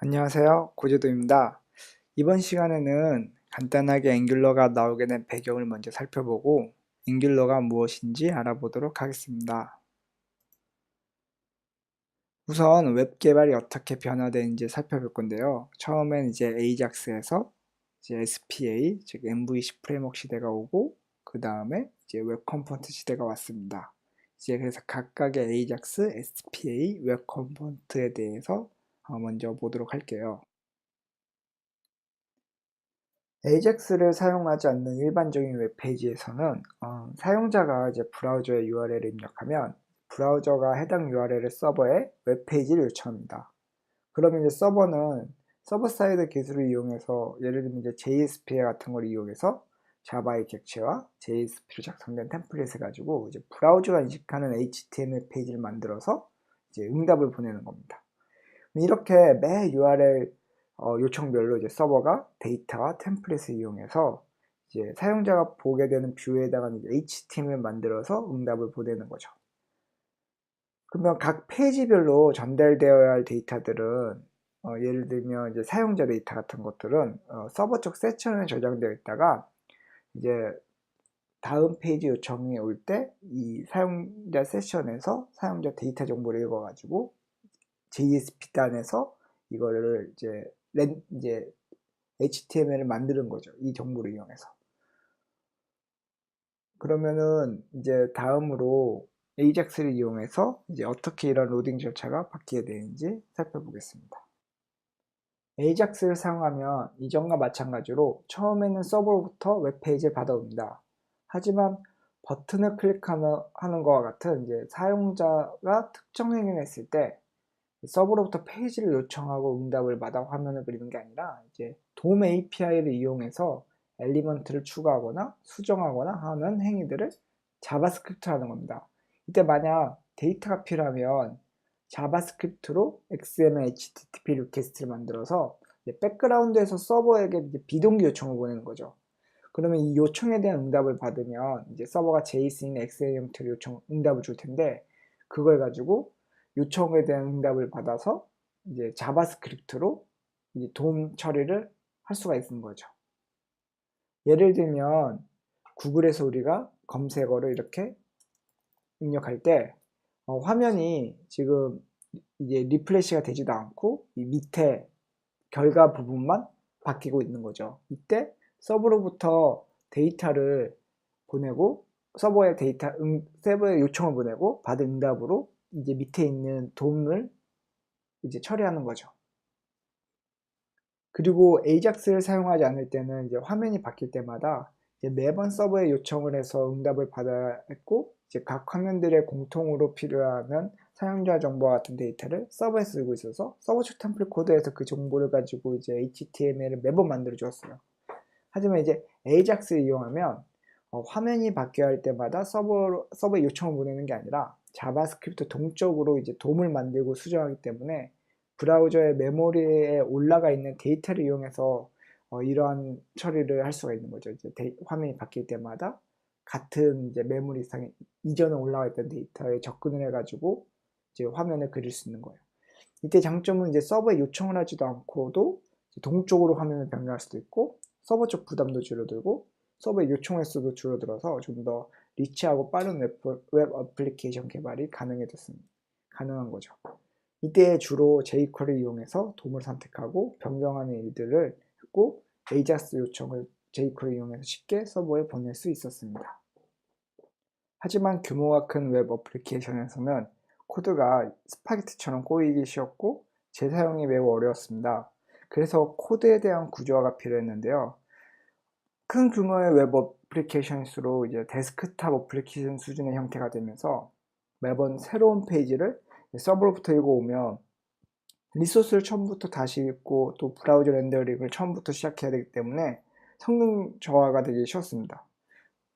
안녕하세요. 고재도입니다. 이번 시간에는 간단하게 앵귤러가 나오게 된 배경을 먼저 살펴보고 앵귤러가 무엇인지 알아보도록 하겠습니다. 우선 웹 개발이 어떻게 변화되는지 살펴볼 건데요. 처음엔 이제 AJAX에서 이제 SPA, 즉 MVC 프레임워크 시대가 오고 그 다음에 이제 웹 컴포넌트 시대가 왔습니다. 이제 그래서 각각의 AJAX, SPA, 웹 컴포넌트에 대해서 먼저 보도록 할게요. AJAX를 사용하지 않는 일반적인 웹페이지에서는 사용자가 이제 브라우저에 URL을 입력하면 브라우저가 해당 URL을 서버에 웹페이지를 요청합니다. 그러면 이제 서버는 서버 사이드 기술을 이용해서 예를 들면 이제 JSPA 같은 걸 이용해서 자바의 객체와 JSP로 작성된 템플릿을 가지고 이제 브라우저가 인식하는 HTML 페이지를 만들어서 이제 응답을 보내는 겁니다. 이렇게 매 URL 요청별로 이제 서버가 데이터와 템플릿을 이용해서 이제 사용자가 보게 되는 뷰에다가 HTML을 만들어서 응답을 보내는 거죠. 그러면 각 페이지별로 전달되어야 할 데이터들은 예를 들면 이제 사용자 데이터 같은 것들은 서버 쪽 세션에 저장되어 있다가 이제 다음 페이지 요청이 올 때 이 사용자 세션에서 사용자 데이터 정보를 읽어가지고 JSP 단에서 이거를 이제 HTML을 만드는 거죠. 이 정보를 이용해서. 그러면은 이제 다음으로 AJAX를 이용해서 이제 어떻게 이런 로딩 절차가 바뀌게 되는지 살펴보겠습니다. AJAX를 사용하면 이전과 마찬가지로 처음에는 서버로부터 웹페이지를 받아옵니다. 하지만 버튼을 클릭하는 것과 같은 이제 사용자가 특정 행위를 했을 때 서버로부터 페이지를 요청하고 응답을 받아 화면을 그리는 게 아니라 이제 돔 API를 이용해서 엘리먼트를 추가하거나 수정하거나 하는 행위들을 자바스크립트로 하는 겁니다. 이때 만약 데이터가 필요하면 자바스크립트로 XML HTTP 리퀘스트를 만들어서 백그라운드에서 서버에게 이제 비동기 요청을 보내는 거죠. 그러면 이 요청에 대한 응답을 받으면 이제 서버가 JSON이나 XML 형태로 응답을 줄 텐데 그걸 가지고 요청에 대한 응답을 받아서 이제 자바스크립트로 이제 돔 처리를 할 수가 있는 거죠. 예를 들면 구글에서 우리가 검색어를 이렇게 입력할 때 화면이 지금 이제 리프레시가 되지도 않고 이 밑에 결과 부분만 바뀌고 있는 거죠. 이때 서버로부터 데이터를 보내고 서버에 요청을 보내고 받은 응답으로 이제 밑에 있는 돔을 이제 처리하는 거죠. 그리고 AJAX를 사용하지 않을 때는 이제 화면이 바뀔 때마다 이제 매번 서버에 요청을 해서 응답을 받아야 했고 이제 각 화면들의 공통으로 필요한 사용자 정보와 같은 데이터를 서버에 쓰고 있어서 서버 측 템플릿 코드에서 그 정보를 가지고 이제 HTML을 매번 만들어 주었어요. 하지만 이제 AJAX를 이용하면 화면이 바뀌어야 할 때마다 서버에 요청을 보내는 게 아니라 자바스크립트 동적으로 이제 돔을 만들고 수정하기 때문에 브라우저의 메모리에 올라가 있는 데이터를 이용해서 이러한 처리를 할 수가 있는 거죠. 이제 화면이 바뀔 때마다 같은 이제 메모리상에 이전에 올라가 있던 데이터에 접근을 해가지고 이제 화면을 그릴 수 있는 거예요. 이때 장점은 이제 서버에 요청을 하지도 않고도 동적으로 화면을 변경할 수도 있고 서버 쪽 부담도 줄어들고 서버의 요청 횟수도 줄어들어서 좀 더 리치하고 빠른 웹 어플리케이션 개발이 가능한 거죠. 이때 주로 jQuery를 이용해서 돔을 선택하고 변경하는 일들을 했고 AJAX 요청을 jQuery 이용해서 쉽게 서버에 보낼 수 있었습니다. 하지만 규모가 큰 웹 어플리케이션에서는 코드가 스파게티처럼 꼬이기 쉬웠고 재사용이 매우 어려웠습니다. 그래서 코드에 대한 구조화가 필요했는데요. 큰 규모의 웹 어플리케이션일수록 이제 데스크탑 어플리케이션 수준의 형태가 되면서 매번 새로운 페이지를 서버로부터 읽어오면 리소스를 처음부터 다시 읽고 또 브라우저 렌더링을 처음부터 시작해야 되기 때문에 성능 저하가 되기 쉬웠습니다.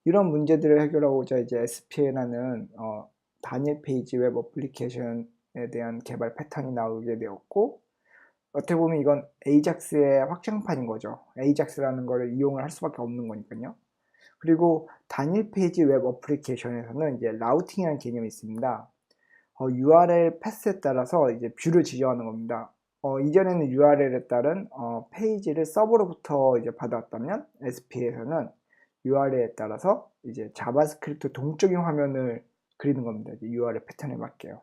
이런 문제들을 해결하고자 이제 SPA라는 단일 페이지 웹 어플리케이션에 대한 개발 패턴이 나오게 되었고 어떻게 보면 이건 AJAX의 확장판인 거죠. AJAX라는 걸 이용을 할 수밖에 없는 거니까요. 그리고 단일 페이지 웹 어플리케이션에서는 이제 라우팅이라는 개념이 있습니다. URL 패스에 따라서 이제 뷰를 지정하는 겁니다. 이전에는 URL에 따른 페이지를 서버로부터 이제 받아왔다면 SP에서는 URL에 따라서 이제 자바스크립트 동적인 화면을 그리는 겁니다. 이제 URL 패턴에 맞게요.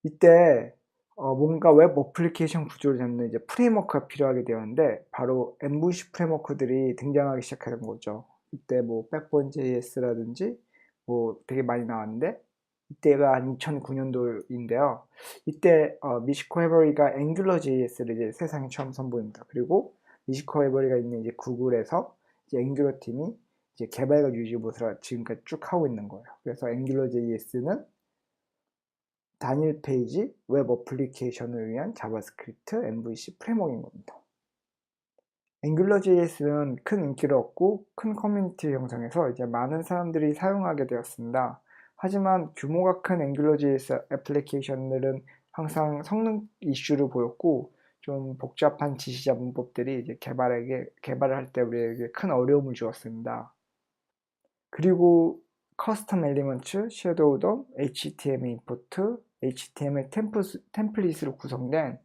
이때 뭔가 웹 어플리케이션 구조를 잡는 이제 프레임워크가 필요하게 되었는데 바로 MVC 프레임워크들이 등장하기 시작하는 거죠. 이때 뭐 백본 JS라든지 뭐 되게 많이 나왔는데 이때가 한 2009년도인데요. 이때 미시코 해버리가 앵귤러 JS를 이제 세상에 처음 선보입니다. 그리고 미시코 해버리가 있는 이제 구글에서 이제 앵귤러 팀이 이제 개발과 유지 보수를 지금까지 쭉 하고 있는 거예요. 그래서 앵귤러 JS는 단일 페이지 웹 어플리케이션을 위한 자바스크립트 MVC 프레임워크인 겁니다. 앵귤러.js는 큰 인기를 얻고 큰 커뮤니티를 형성해서 이제 많은 사람들이 사용하게 되었습니다. 하지만 규모가 큰 앵귤러.js 애플리케이션들은 항상 성능 이슈를 보였고 좀 복잡한 지시자 문법들이 이제 개발을 할 때 우리에게 큰 어려움을 주었습니다. 그리고 커스텀 엘리먼트, 섀도우 돔, HTML 임포트, HTML 템플릿으로 구성된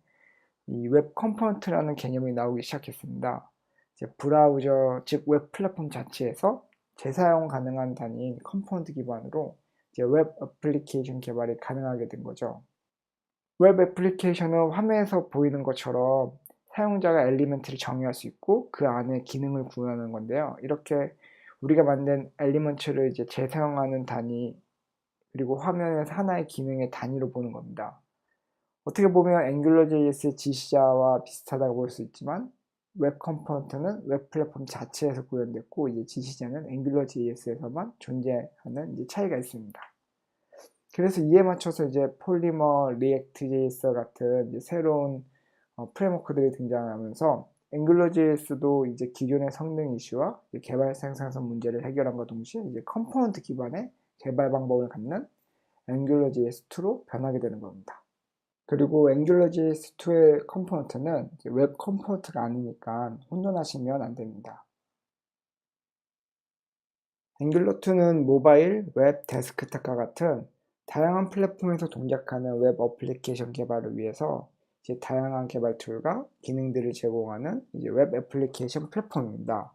이 웹 컴포넌트라는 개념이 나오기 시작했습니다. 이제 브라우저, 즉 웹 플랫폼 자체에서 재사용 가능한 단위인 컴포넌트 기반으로 이제 웹 애플리케이션 개발이 가능하게 된 거죠. 웹 애플리케이션은 화면에서 보이는 것처럼 사용자가 엘리먼트를 정의할 수 있고 그 안에 기능을 구현하는 건데요. 이렇게 우리가 만든 엘리먼트를 이제 재사용하는 단위 그리고 화면에서 하나의 기능의 단위로 보는 겁니다. 어떻게 보면 앵귤러.js의 지시자와 비슷하다고 볼 수 있지만 웹 컴포넌트는 웹 플랫폼 자체에서 구현됐고 이제 지시자는 앵귤러.js에서만 존재하는 이제 차이가 있습니다. 그래서 이에 맞춰서 이제 폴리머, 리액트.js 같은 이제 새로운 프레임워크들이 등장하면서 앵귤러.js도 이제 기존의 성능 이슈와 개발 생산성 문제를 해결함과 동시에 이제 컴포넌트 기반의 개발 방법을 갖는 앵귤러.js2로 변하게 되는 겁니다. 그리고 앵귤러.js2의 컴포넌트는 웹 컴포넌트가 아니니까 혼돈하시면 안 됩니다. 앵귤러2는 모바일, 웹, 데스크탑과 같은 다양한 플랫폼에서 동작하는 웹 어플리케이션 개발을 위해서 이제 다양한 개발 툴과 기능들을 제공하는 이제 웹 애플리케이션 플랫폼입니다.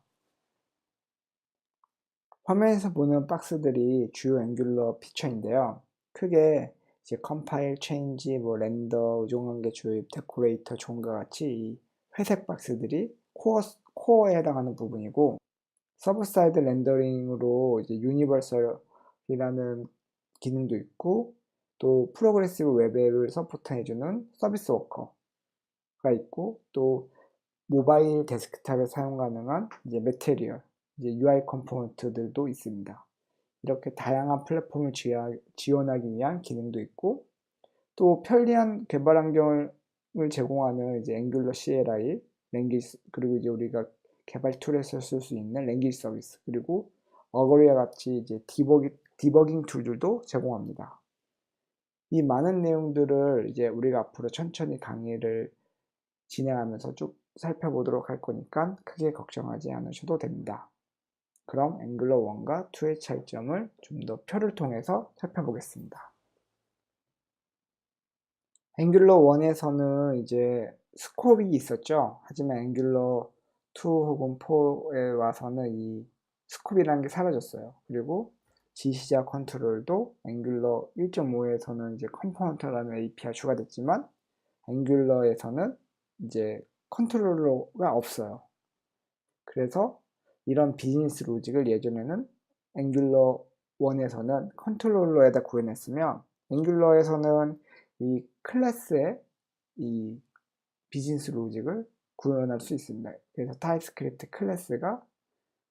화면에서 보는 박스들이 주요 앵귤러 피처인데요. 크게 이제 컴파일, 체인지, 뭐 렌더, 우종관계 조입, 데코레이터, 존과 같이 이 회색 박스들이 코어에 해당하는 부분이고 서버 사이드 렌더링으로 이제 유니버설이라는 기능도 있고 또 프로그레시브 웹 앱을 서포트해주는 서비스 워커가 있고 또 모바일 데스크탑에 사용 가능한 이제 매테리얼, 이제 UI 컴포넌트들도 있습니다. 이렇게 다양한 플랫폼을 지원하기 위한 기능도 있고 또 편리한 개발 환경을 제공하는 이제 앵귤러 CLI, 랭귀지 그리고 이제 우리가 개발 툴에서 쓸 수 있는 랭귀지 서비스 그리고 어거리와 같이 이제 디버깅 툴들도 제공합니다. 이 많은 내용들을 이제 우리가 앞으로 천천히 강의를 진행하면서 쭉 살펴보도록 할 거니까 크게 걱정하지 않으셔도 됩니다. 그럼 앵글러 1과 2의 차이점을 좀 더 표를 통해서 살펴보겠습니다. 앵귤러 1에서는 이제 스콥이 있었죠. 하지만 앵귤러 2 혹은 4에 와서는 이 스콥이라는 게 사라졌어요. 그리고 지시자 컨트롤도 앵귤러 1.5에서는 이제 컴포넌트라는 API가 추가됐지만 앵귤러에서는 이제 컨트롤러가 없어요. 그래서 이런 비즈니스 로직을 예전에는 앵귤러 1에서는 컨트롤러에다 구현했으면 앵귤러에서는 이 클래스의 이 비즈니스 로직을 구현할 수 있습니다. 그래서 타입스크립트 클래스가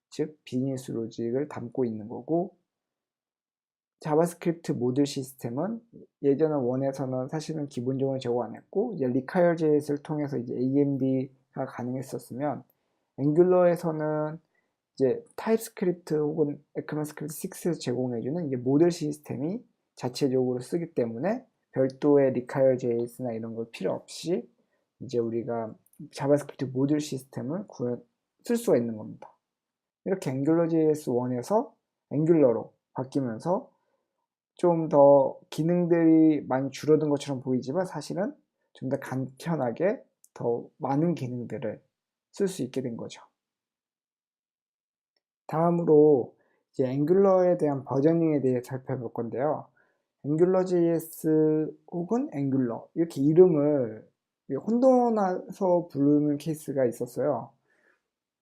즉 비즈니스 로직을 담고 있는 거고 자바스크립트 모듈 시스템은 예전에 1에서는 사실은 기본적으로 제공 안 했고 이제 require.js를 통해서 이제 AMD가 가능했었으면 앵귤러에서는 이제 타입스크립트 혹은 에크마스크립트 6에서 제공해주는 이제 모듈 시스템이 자체적으로 쓰기 때문에 별도의 require.js나 이런 걸 필요 없이 이제 우리가 자바스크립트 모듈 시스템을 쓸 수가 있는 겁니다. 이렇게 앵귤러.js 1에서 앵귤러로 바뀌면서 좀 더 기능들이 많이 줄어든 것처럼 보이지만 사실은 좀 더 간편하게 더 많은 기능들을 쓸 수 있게 된 거죠. 다음으로 이제 앵귤러에 대한 버저닝에 대해 살펴볼 건데요. 앵귤러.js 혹은 앵귤러 이렇게 이름을 혼돈해서 부르는 케이스가 있었어요.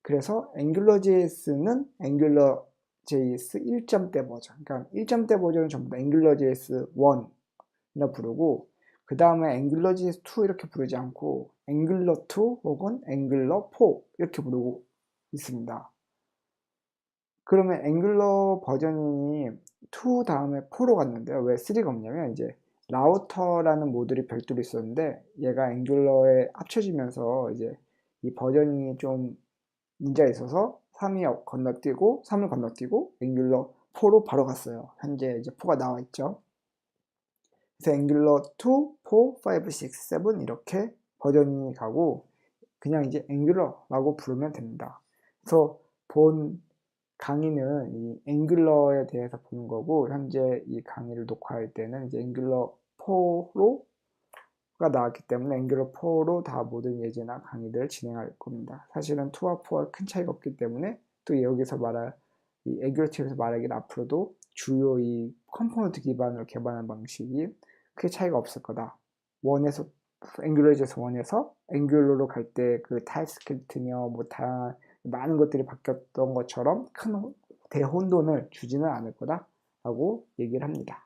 그래서 앵귤러.js는 앵귤러.js 1점대 버전, 그러니까 1점대 버전은 전부 다 앵귤러.js 1이라 부르고, 그 다음에 앵귤러.js 2 이렇게 부르지 않고 앵귤러 2 혹은 앵귤러 4 이렇게 부르고 있습니다. 그러면 앵귤러 버전이 2 다음에 4로 갔는데요. 왜 3가 없냐면 이제 라우터라는 모듈이 별도로 있었는데 얘가 앵귤러에 합쳐지면서 이제 이 버전이 좀 문제가 있어서 3이 건너뛰고 3을 건너뛰고 앵귤러 4로 바로 갔어요. 현재 이제 4가 나와 있죠. 그래서 앵귤러 2, 4, 5, 6, 7 이렇게 버전이 가고 그냥 이제 앵귤러라고 부르면 됩니다. 그래서 본 강의는 이 앵귤러에 대해서 보는 거고, 현재 이 강의를 녹화할 때는 이제 앵귤러 4가 나왔기 때문에 앵귤러 4로 다 모든 예제나 강의들을 진행할 겁니다. 사실은 2와 4가 큰 차이가 없기 때문에 또 여기서 말할 이 앵귤러2에서 말하기는 앞으로도 주요 이 컴포넌트 기반으로 개발하는 방식이 크게 차이가 없을 거다. 원에서 앵귤러에서 원에서 앵귤러로 갈 때 그 타입스크립트며 뭐 다양한 많은 것들이 바뀌었던 것처럼 큰 대혼돈을 주지는 않을 거다 라고 얘기를 합니다.